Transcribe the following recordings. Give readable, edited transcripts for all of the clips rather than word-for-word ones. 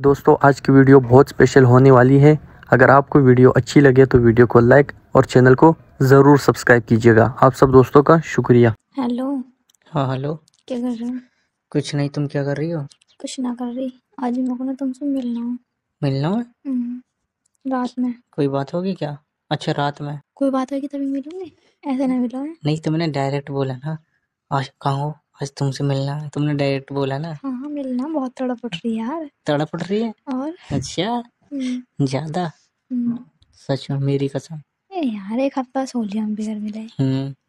दोस्तों आज की वीडियो बहुत स्पेशल होने वाली है। अगर आपको वीडियो अच्छी लगे तो वीडियो को लाइक और चैनल को ज़रूर सब्सक्राइब कीजिएगा। आप सब दोस्तों का शुक्रिया। हेलो। हाँ हेलो। क्या कर रहे हो? कुछ नहीं, तुम क्या कर रही हो? कुछ ना कर रही। आज मेरे को ना तुमसे मिलना हो। मिलना है? रात में। कोई बात होगी क्या? अच्छा रात में। कोई बात होगी तभी मिलूंगी, ऐसे ना मिलो है। नहीं, तुमने डायरेक्ट बोला ना आज कहाँ हो, आज तुमसे मिलना है, तुमने डायरेक्ट बोला ना। हाँ हाँ मिलना, बहुत तड़प उठ रही है यार। तड़प उठ रही है? और अच्छा ज्यादा? हम्म, सच में, मेरी कसम। यार एक हफ्ता सो लिया हम बिगर मिले।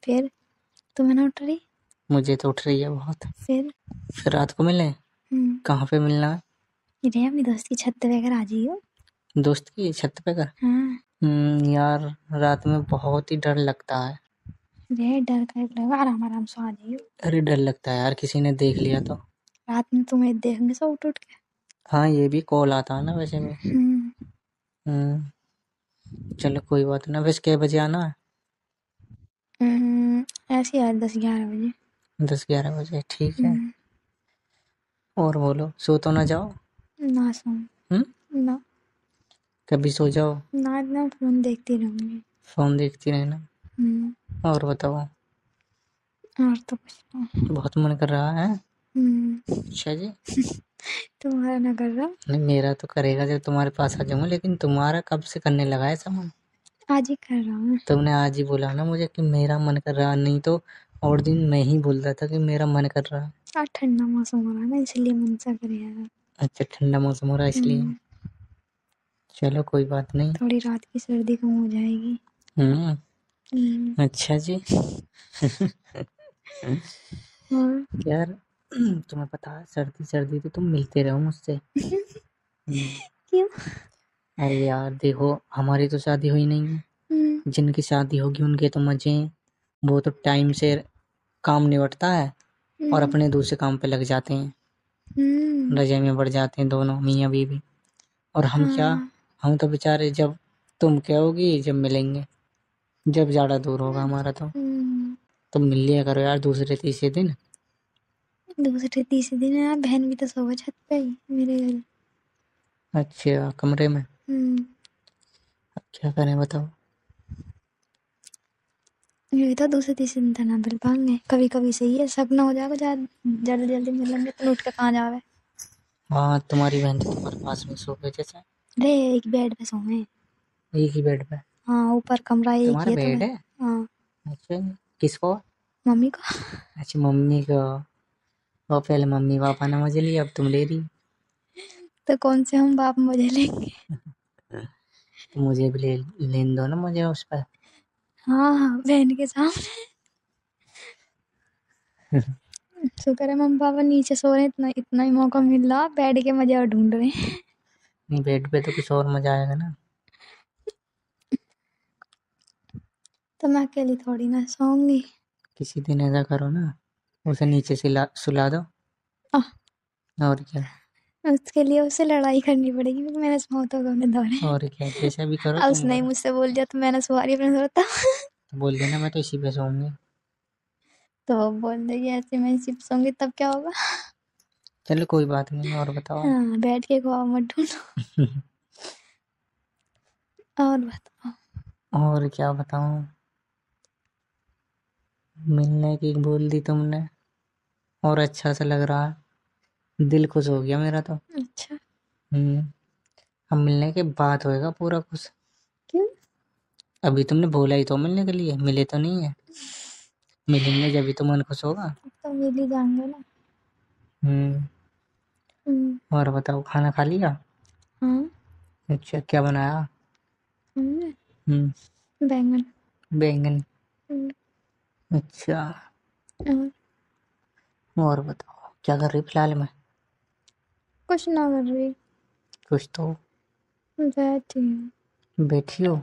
फिर तुम्हें ना उठ रही? मुझे तो उठ रही है बहुत। फिर रात को मिले? कहाँ पे मिलना है? इधर अपनी दोस्त की छत पे अगर आ जाइयो। दोस्त की छत पे कर? हाँ। यार रात में बहुत ही डर लगता है। रे डर का लगा, आराम आराम से आ जाइयो। अरे डर लगता है यार, किसी ने देख लिया तो। रात में तुम्हें देखेंगे सब उठ उठ के। हाँ ये भी कॉल आता है ना वैसे में। चलो कोई बात ना। वैसे कै बजे आना है? ऐसे यार 10-11 बजे। 10-11 बजे ठीक है। और बोलो, सो तो ना जाओ? ना सो। ना कभी सो जाओ। ना, इतना फोन देखती रहूंगी। फोन देखती रहना। और बताओ। और तो कुछ नहीं। बहुत मन कर रहा है? अच्छा जी। तुम्हारा ना कर रहा? नहीं मेरा तो करेगा जब तुम्हारे पास आ जाऊंगा, लेकिन तुम्हारा कब से करने लगा है ऐसा मन? आज ही कर रहा हूँ। तुमने आज ही बोला ना मुझे कि मेरा मन कर रहा, नहीं तो और दिन मैं ही बोलता था कि मेरा मन कर रहा। आज ठंडा मौसम हो रहा है ना, इसलिए मन सा करे यार। अच्छा ठंडा मौसम हो रहा है इसलिए। चलो कोई बात नहीं। थोड़ी रात की सर्दी कम हो जाएगी। अच्छा जी। और यार तुम्हें पता है, सर्दी सर्दी तो तुम मिलते रहो मुझसे। क्यों? अरे यार देखो, हमारी तो शादी हुई नहीं है, जिनकी शादी होगी उनके तो मजे हैं। वो तो टाइम से काम निपटता है और अपने दूसरे काम पे लग जाते हैं, रजाई में बढ़ जाते हैं दोनों मियाँ बीवी। और हम क्या, हम तो बेचारे जब तुम कहोगी जब मिलेंगे, जब ज़्यादा दूर होगा हमारा तो मिल लिया करो यार दूसरे तीसरे दिन। दूसरे तीसरे दिन यार बहन भी तो सोवा छत पे ही मेरे घर। अच्छा कमरे में? अब क्या करें बताओ। ये तो दूसरे तीसरे दिन तो ना मिल पाएंगे, कभी कभी सही है, सपना हो जाएगा जल्दी जल्दी मिलेंगे तो उठ के कहाँ जावे। हाँ तुम्हारी बहन तो तुम्हारे पास में सो गए जैसे। अरे एक बेड पे सोए। एक ही बेड पे? हाँ ऊपर कमरा एक तुम्हारा ही है तो बेड है? हाँ। अच्छा किसको? मम्मी को। अच्छा मम्मी को। वो पहले मम्मी पापा ने मजे लिए, अब तुम ले रही। तो कौन से हम बाप मजे लेंगे। तो मुझे भी लेने दो ना मुझे उस पर। हाँ हाँ बहन के सामने। शुक्र है मम्मी पापा नीचे सो रहे हैं, इतना इतना ही मौका मिल रहा, बेड के मजे और ढूंढ रहे हैं। नहीं बेड पे तो कुछ और मजा आएगा ना। तो मैं अकेली थोड़ी ना सोऊंगी। किसी दिन ऐसा करो ना, उसे नीचे से सुला दो। और क्या। उसके लिए उससे लड़ाई करनी पड़ेगी, क्योंकि मैंने सुहा तो अपने दौरे। और क्या, जैसा भी करो अब तुम उसने ही करो। मुझसे बोल दिया तो मैंने सुहा रही अपने सोता। तो बोल देना मैं तो इसी पे सोऊंगी। तो वो बोल देगी ऐसे मैं इसी पे सोऊंगी, तब क्या होगा। चलो कोई बात नहीं, और बताओ। हाँ बैठ के ख्वाब मत ढूंढो। और बताओ। और क्या बताऊं। मिलने की बोल दी तुमने, और अच्छा सा लग रहा है, दिल खुश हो गया मेरा तो। अच्छा अब मिलने के बाद होएगा पूरा खुश। क्यों? अभी तुमने बोला ही तो मिलने के लिए, मिले तो नहीं है। मिलेंगे जब भी तो मन खुश होगा। तो मिल ही जाएंगे ना। और बताओ, खाना खा लिया? हाँ अच्छा क्या बनाया? हम्म बैंगन। बैंगन। अच्छा। और और बताओ क्या कर रही फिलहाल में? कुछ ना कर रही, कुछ तो। बैठी हूँ। बैठी हो?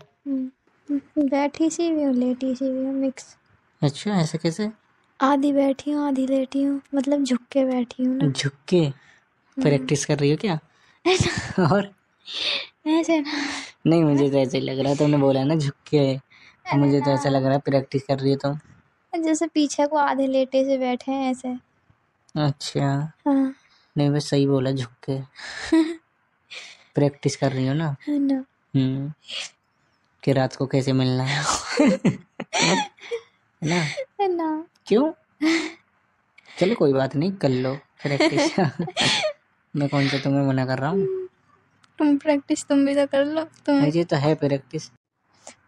बैठी सी भी हूँ लेटी सी भी हूँ, मिक्स। अच्छा ऐसे कैसे? आधी बैठी हूँ आधी लेटी हूँ, मतलब झुक के बैठी हूँ ना। झुक के प्रैक्टिस कर रही हो क्या? और ऐसे ना। नहीं मुझे तो ऐसे ही लग रहा है, तुमने बोला ना झुक के, मुझे तो ऐसा लग रहा है प्रैक्टिस कर रही हो तुम। जैसे पीछे को आधे लेटे से बैठे हैं ऐसे। अच्छा हाँ। नहीं बस सही बोला, झुक के। प्रैक्टिस कर रही हो ना? है ना। कि रात को कैसे मिलना है। ना? है ना। क्यों? चलो कोई बात नहीं, कर लो प्रैक्टिस। मैं कौन सा तुम्हें मना कर रहा हूँ। तुम प्रैक्टिस तुम भी तो कर लो। तुम्हें ये तो है प्रैक्टिस।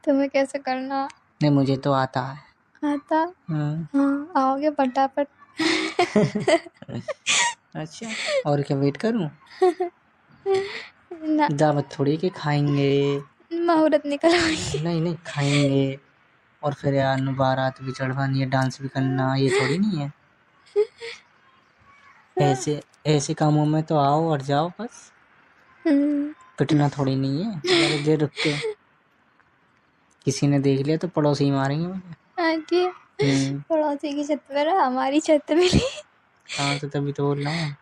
तुम्हें कैसे करना? नहीं, मुझे तो आता है। आता? हाँ, आओगे फटाफट। अच्छा, और क्या वेट करूं? ना, दावत थोड़ी कि खाएंगे। मुहूर्त निकल आई। नहीं खाएंगे और फिर यार बारात भी चढ़वानी है, डांस भी करना, ये थोड़ी नहीं है। ऐसे कामों में तो आओ और जाओ बस। पिटना थोड़ी नहीं है। अरे देर रुक के किसी ने देख लिया तो पड़ोसी मारेंगे मुझे। पड़ोसी की छत पर हमारी छत मिली। हाँ तो तभी तो बोल रहा हूँ।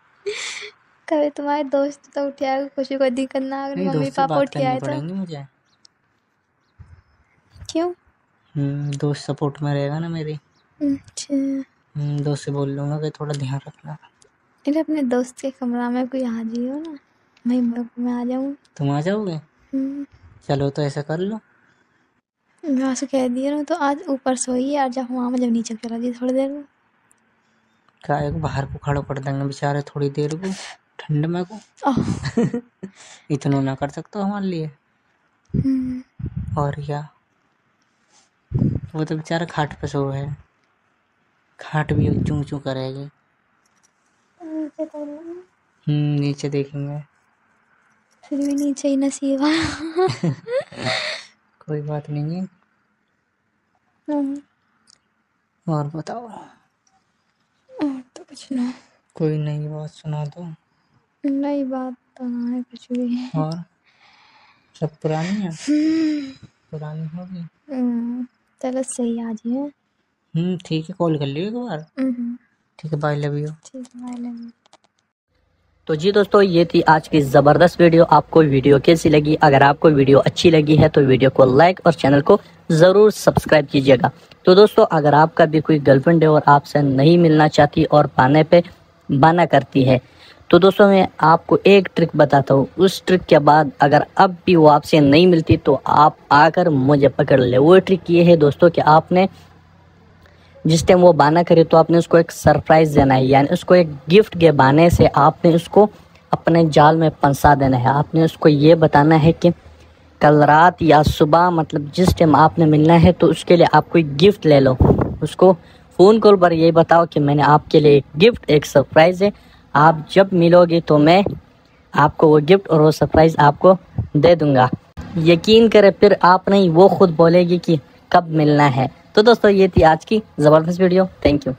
कभी तुम्हारे दोस्त तो उठाया, कुछ को दिक्कत ना, अगर मम्मी पापा उठाए तो मुझे। क्यों? दोस्त सपोर्ट में रहेगा ना मेरी। अच्छा। दोस्त से बोल लूंगा कि थोड़ा ध्यान रखना। अरे अपने दोस्त के कमरा में कोई आ जाइयो ना, मैं आ जाऊँ। तुम आ जाओगे? चलो तो ऐसा कर लो। मैं उसको कह दिया ना, तो आज ऊपर सोई है, आज जब वहाँ में जब नीचे चला दी थोड़ी देर में। क्या बाहर को खड़ा कर देंगे बेचारे थोड़ी देर को, ठंड में को। इतना ना कर सकते हो हमारे लिए। और क्या, वो तो बेचारा खाट पे सो है, खाट भी चूं चूं करेगी। नीचे देखेंगे। फिर भी नीचे ही नसीब है। कोई बात नहीं है। और बताओ। और तो कुछ ना। कोई नई बात सुना दो। नई बात तो ना है कुछ भी। और सब पुरानी है। पुरानी होगी। चलो सही आज है। ठीक है, कॉल कर लियो एक बार। ठीक है, बाय लव यू। ठीक है, बाय लव यू। तो जी दोस्तों, ये थी आज की ज़बरदस्त वीडियो। आपको वीडियो कैसी लगी? अगर आपको वीडियो अच्छी लगी है तो वीडियो को लाइक और चैनल को ज़रूर सब्सक्राइब कीजिएगा। तो दोस्तों, अगर आपका भी कोई गर्लफ्रेंड है और आपसे नहीं मिलना चाहती और पाने पे बहाना करती है, तो दोस्तों मैं आपको एक ट्रिक बताता हूँ। उस ट्रिक के बाद अगर अब भी वो आपसे नहीं मिलती तो आप आकर मुझे पकड़ ले। वो ट्रिक ये है दोस्तों कि आपने जिस टाइम वो बहाना करे तो आपने उसको एक सरप्राइज देना है, यानी उसको एक गिफ्ट के बहाने से आपने उसको अपने जाल में फंसा देना है। आपने उसको ये बताना है कि कल रात या सुबह, मतलब जिस टाइम आपने मिलना है तो उसके लिए आप कोई गिफ्ट ले लो। उसको फ़ोन कॉल पर यही बताओ कि मैंने आपके लिए एक गिफ्ट, एक सरप्राइज़ है, आप जब मिलोगे तो मैं आपको वो गिफ्ट और वो सरप्राइज़ आपको दे दूँगा। यकीन करें, फिर आप नहीं, वो खुद बोलेगी कि कब मिलना है। तो दोस्तों, ये थी आज की ज़बरदस्त वीडियो। Thank you.